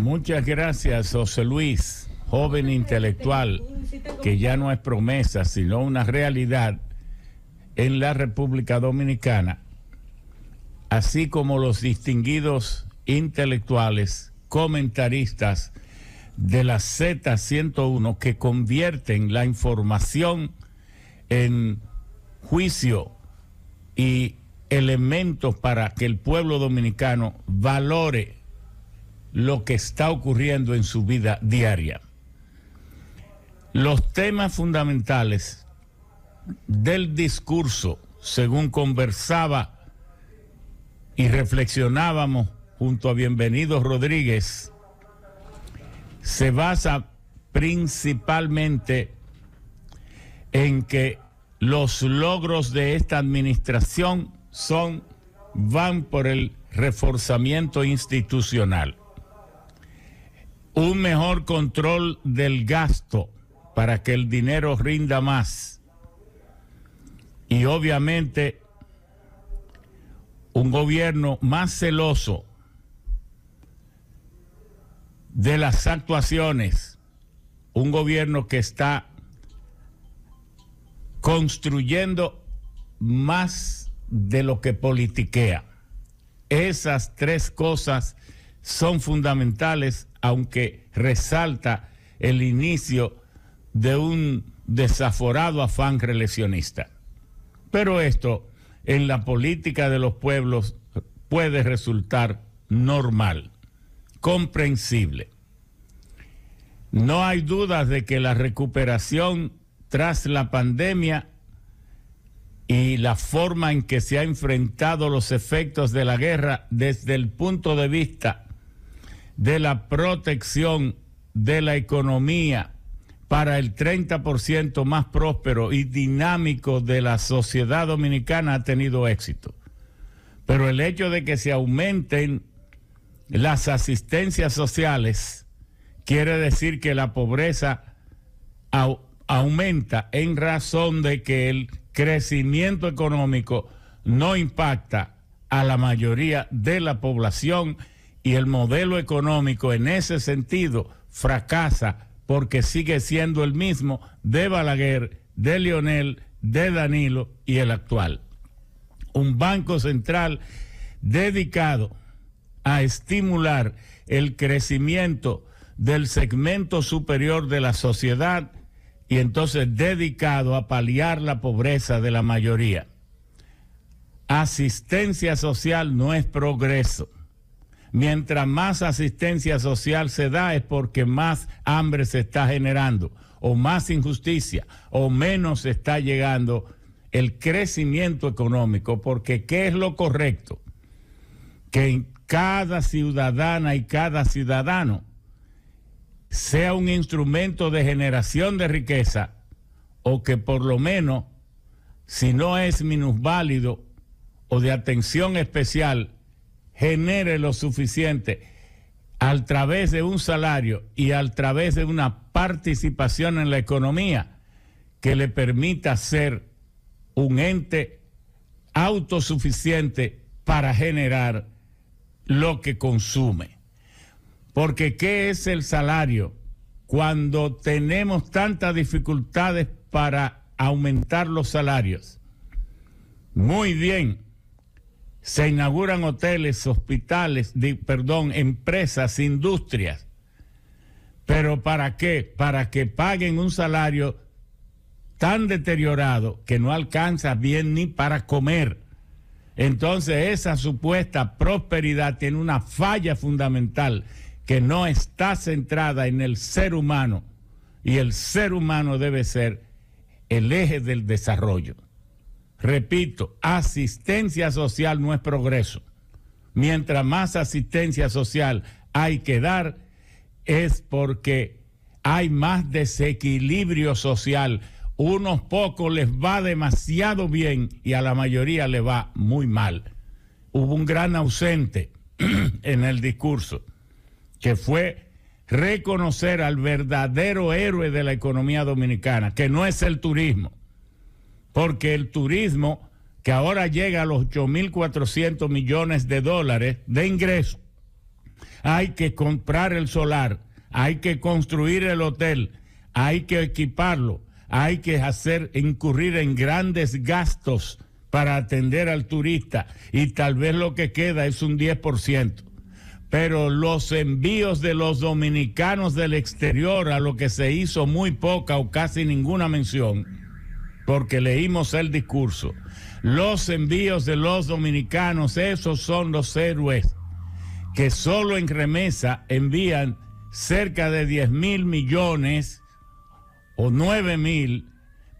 Muchas gracias, José Luis, joven intelectual, que ya no es promesa, sino una realidad en la República Dominicana, así como los distinguidos intelectuales, comentaristas de la Z101 que convierten la información en juicio y elementos para que el pueblo dominicano valore lo que está ocurriendo en su vida diaria. Los temas fundamentales del discurso, según conversaba y reflexionábamos junto a Bienvenido Rodríguez, se basa principalmente en que los logros de esta administración van por el reforzamiento institucional, un mejor control del gasto para que el dinero rinda más y obviamente un gobierno más celoso de las actuaciones, un gobierno que está construyendo más de lo que politiquea. Esas tres cosas son fundamentales, aunque resalta el inicio de un desaforado afán reeleccionista. Pero esto en la política de los pueblos puede resultar normal, comprensible. No hay dudas de que la recuperación tras la pandemia y la forma en que se han enfrentado los efectos de la guerra desde el punto de vista de la protección de la economía para el 30% más próspero y dinámico de la sociedad dominicana ha tenido éxito. Pero el hecho de que se aumenten las asistencias sociales quiere decir que la pobreza aumenta en razón de que el crecimiento económico no impacta a la mayoría de la población y el modelo económico en ese sentido fracasa porque sigue siendo el mismo de Balaguer, de Leonel, de Danilo y el actual. Un banco central dedicado a estimular el crecimiento del segmento superior de la sociedad y entonces dedicado a paliar la pobreza de la mayoría. Asistencia social no es progreso. Mientras más asistencia social se da es porque más hambre se está generando, o más injusticia, o menos está llegando el crecimiento económico, porque ¿qué es lo correcto? Que cada ciudadana y cada ciudadano sea un instrumento de generación de riqueza, o que por lo menos, si no es minusválido o de atención especial, genere lo suficiente a través de un salario y a través de una participación en la economía que le permita ser un ente autosuficiente para generar lo que consume. Porque ¿qué es el salario? Cuando tenemos tantas dificultades para aumentar los salarios. Muy bien, se inauguran hoteles, hospitales, empresas, industrias. ¿Pero para qué? Para que paguen un salario tan deteriorado que no alcanza bien ni para comer. Entonces esa supuesta prosperidad tiene una falla fundamental que no está centrada en el ser humano, y el ser humano debe ser el eje del desarrollo. Repito, asistencia social no es progreso. Mientras más asistencia social hay que dar, es porque hay más desequilibrio social. Unos pocos les va demasiado bien y a la mayoría le va muy mal. Hubo un gran ausente en el discurso, que fue reconocer al verdadero héroe de la economía dominicana, que no es el turismo, porque el turismo, que ahora llega a los 8.400 millones de dólares de ingresos, hay que comprar el solar, hay que construir el hotel, hay que equiparlo, hay que incurrir en grandes gastos para atender al turista y tal vez lo que queda es un 10%. Pero los envíos de los dominicanos del exterior, a lo que se hizo muy poca o casi ninguna mención, porque leímos el discurso, los envíos de los dominicanos, esos son los héroes que solo en remesa envían cerca de 10,000 millones o 9,000,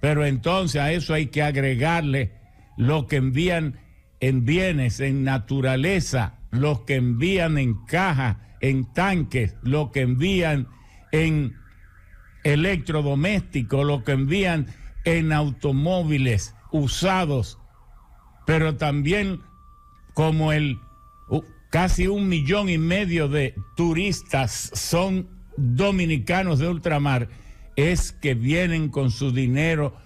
pero entonces a eso hay que agregarle lo que envían en bienes, en naturaleza, los que envían en caja, en tanques, lo que envían en electrodomésticos, lo que envían en automóviles usados, pero también como casi 1,5 millones de turistas son dominicanos de ultramar, es que vienen con su dinero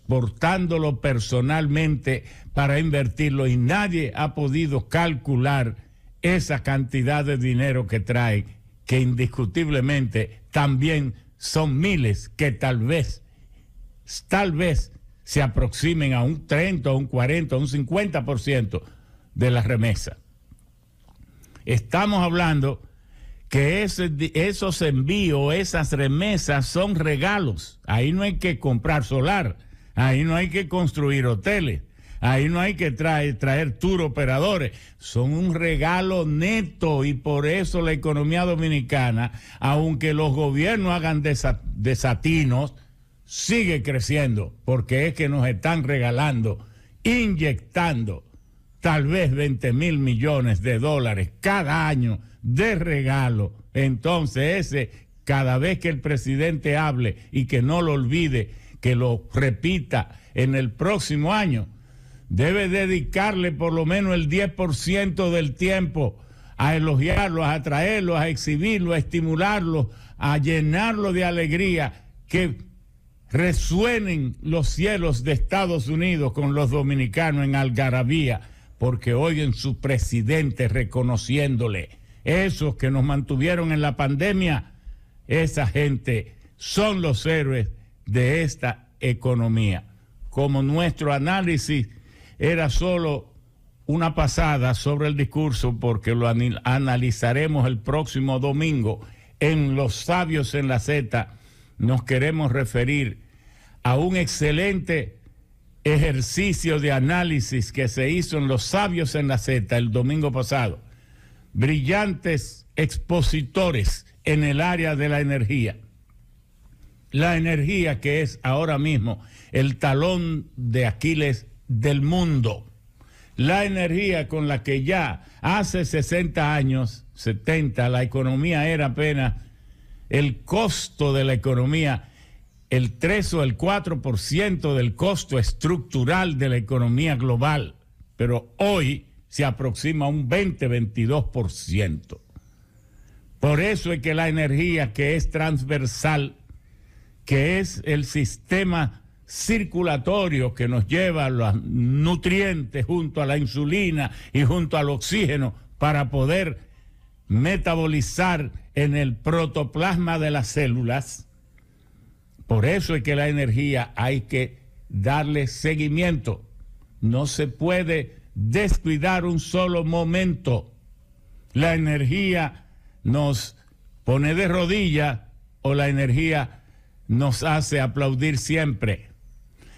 portándolo personalmente para invertirlo, y nadie ha podido calcular esa cantidad de dinero que trae, que indiscutiblemente también son miles que tal vez se aproximen a un 30, a un 40, a un 50% de la remesa. Estamos hablando que esos envíos, esas remesas son regalos. Ahí no hay que comprar solar, ahí no hay que construir hoteles, ahí no hay que traer tour operadores. Son un regalo neto, y por eso la economía dominicana, aunque los gobiernos hagan desatinos, sigue creciendo, porque es que nos están regalando, inyectando tal vez 20,000 millones de dólares cada año de regalo. Entonces cada vez que el presidente hable, y que no lo olvide, que lo repita en el próximo año, debe dedicarle por lo menos el 10% del tiempo a elogiarlo, a atraerlo, a exhibirlo, a estimularlo, a llenarlo de alegría, que resuenen los cielos de Estados Unidos con los dominicanos en algarabía, porque oyen su presidente reconociéndole. Esos que nos mantuvieron en la pandemia, esa gente son los héroes de esta economía. Como nuestro análisis era solo una pasada sobre el discurso, porque lo analizaremos el próximo domingo en Los Sabios en la Z, nos queremos referir a un excelente ejercicio de análisis que se hizo en Los Sabios en la Z el domingo pasado. Brillantes expositores en el área de la energía. La energía, que es ahora mismo el talón de Aquiles del mundo. La energía con la que ya hace 60 años, 70, la economía era apenas el costo de la economía, el 3 o el 4% del costo estructural de la economía global, pero hoy se aproxima a un 20-22%. Por eso es que la energía, que es transversal, que es el sistema circulatorio que nos lleva los nutrientes junto a la insulina y junto al oxígeno para poder metabolizar en el protoplasma de las células, por eso es que la energía hay que darle seguimiento. No se puede descuidar un solo momento. La energía nos pone de rodillas o la energía nos hace aplaudir siempre.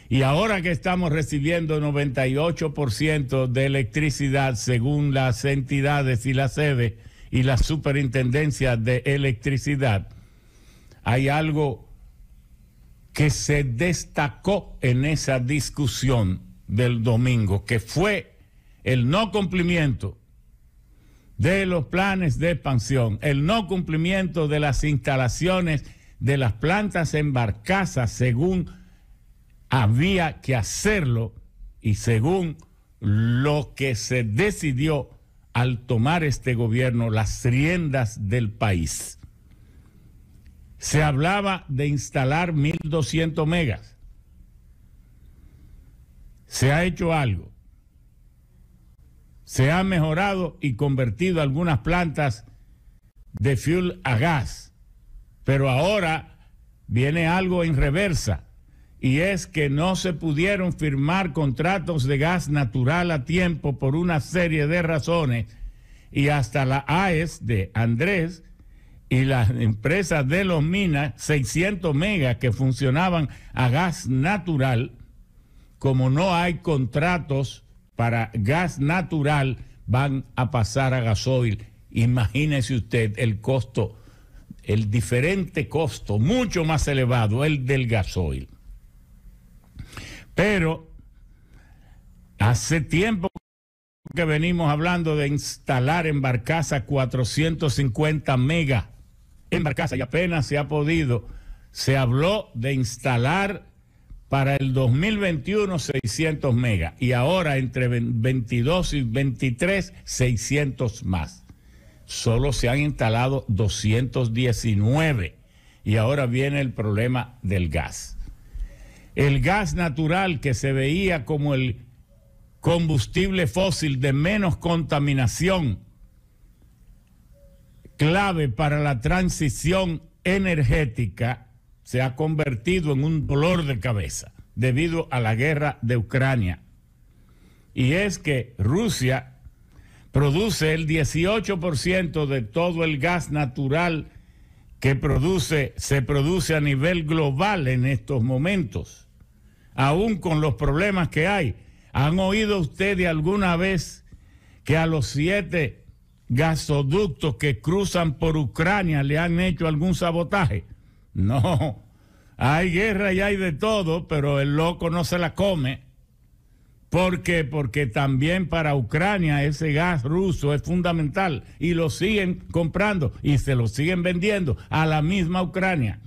Y ahora que estamos recibiendo 98% de electricidad según las entidades y las sedes y la superintendencia de electricidad, hay algo que se destacó en esa discusión del domingo, que fue el no cumplimiento de los planes de expansión, el no cumplimiento de las instalaciones de las plantas en Barcaza según había que hacerlo y según lo que se decidió al tomar este gobierno las riendas del país. Se hablaba de instalar 1,200 megas. Se ha hecho algo. Se ha mejorado y convertido algunas plantas de fuel a gas. Pero ahora viene algo en reversa, y es que no se pudieron firmar contratos de gas natural a tiempo por una serie de razones, y hasta la AES de Andrés y las empresas de Los Minas, 600 megas que funcionaban a gas natural, como no hay contratos para gas natural, van a pasar a gasoil. Imagínese usted el costo, el diferente costo, mucho más elevado, el del gasoil. Pero hace tiempo que venimos hablando de instalar en Barcaza 450 megas en Barcaza y apenas se ha podido. Se habló de instalar para el 2021 600 megas y ahora entre 22 y 23 600 más. Solo se han instalado 219 y ahora viene el problema del gas. El gas natural, que se veía como el combustible fósil de menos contaminación, clave para la transición energética, se ha convertido en un dolor de cabeza debido a la guerra de Ucrania. Y es que Rusia produce el 18% de todo el gas natural que se produce a nivel global en estos momentos, aún con los problemas que hay. ¿Han oído ustedes alguna vez que a los 7 gasoductos que cruzan por Ucrania le han hecho algún sabotaje? No, hay guerra y hay de todo, pero el loco no se la come. ¿Por qué? Porque también para Ucrania ese gas ruso es fundamental y lo siguen comprando y se lo siguen vendiendo a la misma Ucrania.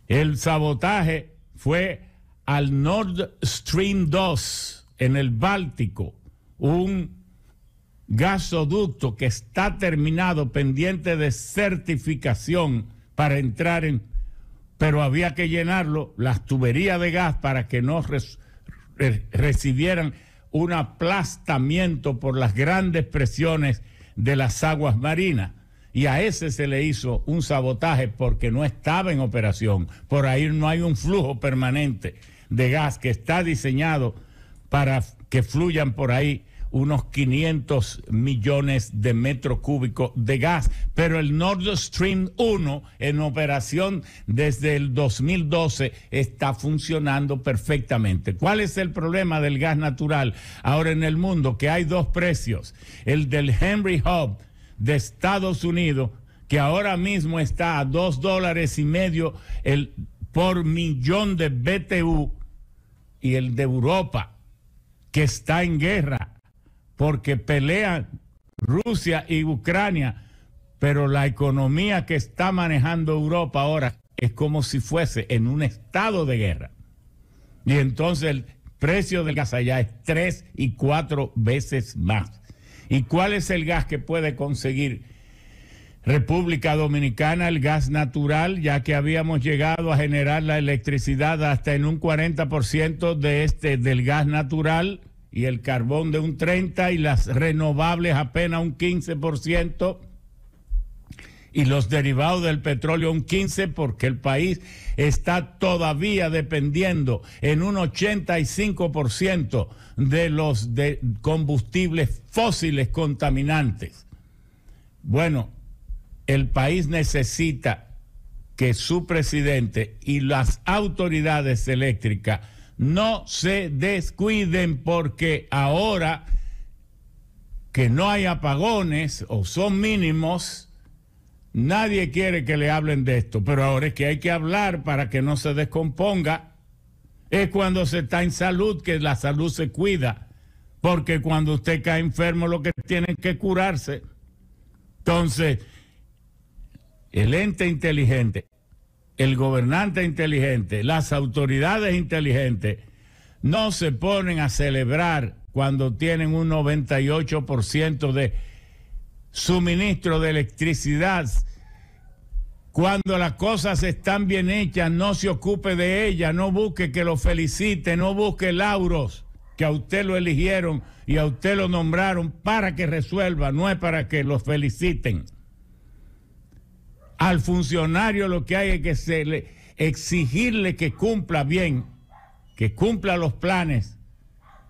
El sabotaje fue al Nord Stream 2 en el Báltico, un gasoducto que está terminado, pendiente de certificación para entrar pero había que llenarlo, las tuberías de gas, para que no recibieran un aplastamiento por las grandes presiones de las aguas marinas. Y a ese se le hizo un sabotaje porque no estaba en operación. Por ahí no hay un flujo permanente de gas que está diseñado para que fluyan por ahí unos 500 millones de metros cúbicos de gas. Pero el Nord Stream 1, en operación desde el 2012, está funcionando perfectamente. ¿Cuál es el problema del gas natural ahora en el mundo? Que hay dos precios. El del Henry Hub de Estados Unidos, que ahora mismo está a $2.50 por millón de BTU, y el de Europa, que está en guerra porque pelean Rusia y Ucrania, pero la economía que está manejando Europa ahora es como si fuese en un estado de guerra. Y entonces el precio del gas allá es 3 y 4 veces más. ¿Y cuál es el gas que puede conseguir República Dominicana? El gas natural, ya que habíamos llegado a generar la electricidad hasta en un 40% del gas natural, y el carbón de un 30%, y las renovables apenas un 15%, y los derivados del petróleo un 15%, porque el país está todavía dependiendo en un 85% de los combustibles fósiles contaminantes. Bueno, el país necesita que su presidente y las autoridades eléctricas no se descuiden, porque ahora que no hay apagones o son mínimos, nadie quiere que le hablen de esto, pero ahora es que hay que hablar para que no se descomponga. Es cuando se está en salud que la salud se cuida, porque cuando usted cae enfermo lo que tiene que curarse. Entonces, el ente inteligente, el gobernante inteligente, las autoridades inteligentes no se ponen a celebrar cuando tienen un 98% de suministro de electricidad. Cuando las cosas están bien hechas, no se ocupe de ellas, no busque que lo felicite, no busque lauros, que a usted lo eligieron y a usted lo nombraron para que resuelva, no es para que lo feliciten. Al funcionario lo que hay es que exigirle que cumpla bien, que cumpla los planes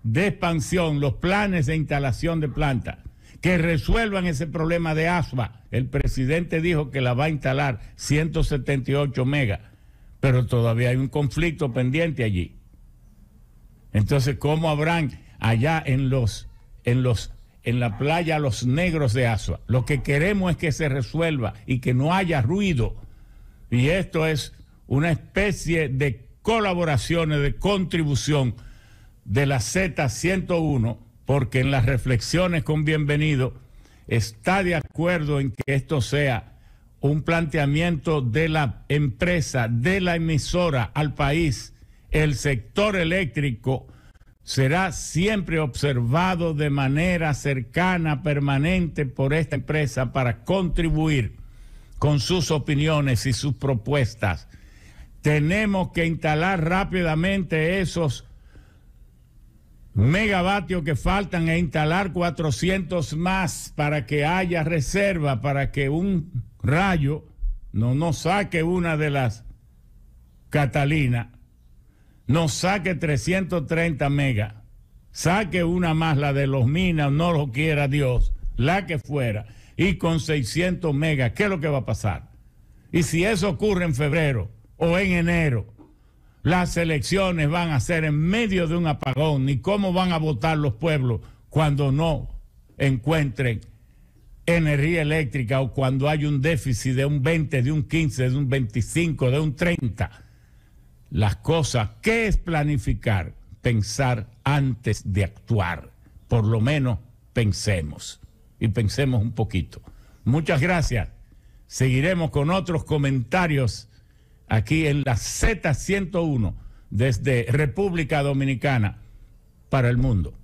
de expansión, los planes de instalación de planta, que resuelvan ese problema de ASUA. El presidente dijo que la va a instalar 178 megas, pero todavía hay un conflicto pendiente allí. Entonces, ¿cómo habrán allá en la playa los negros de ASUA? Lo que queremos es que se resuelva y que no haya ruido. Y esto es una especie de colaboraciones, de contribución de la Z101, porque en las reflexiones con Bienvenido está de acuerdo en que esto sea un planteamiento de la empresa, de la emisora al país. El sector eléctrico será siempre observado de manera cercana, permanente por esta empresa para contribuir con sus opiniones y sus propuestas. Tenemos que instalar rápidamente esos megavatios que faltan e instalar 400 más para que haya reserva, para que un rayo no nos saque una de las Catalinas, nos saque 330 megas, saque una más, la de los Minas, no lo quiera Dios, la que fuera, y con 600 megas, ¿qué es lo que va a pasar? Y si eso ocurre en febrero o en enero, las elecciones van a ser en medio de un apagón. ¿Y cómo van a votar los pueblos cuando no encuentren energía eléctrica o cuando hay un déficit de un 20, de un 15, de un 25, de un 30? Las cosas, ¿qué es planificar? Pensar antes de actuar. Por lo menos pensemos y pensemos un poquito. Muchas gracias. Seguiremos con otros comentarios aquí en la Z101 desde República Dominicana para el mundo.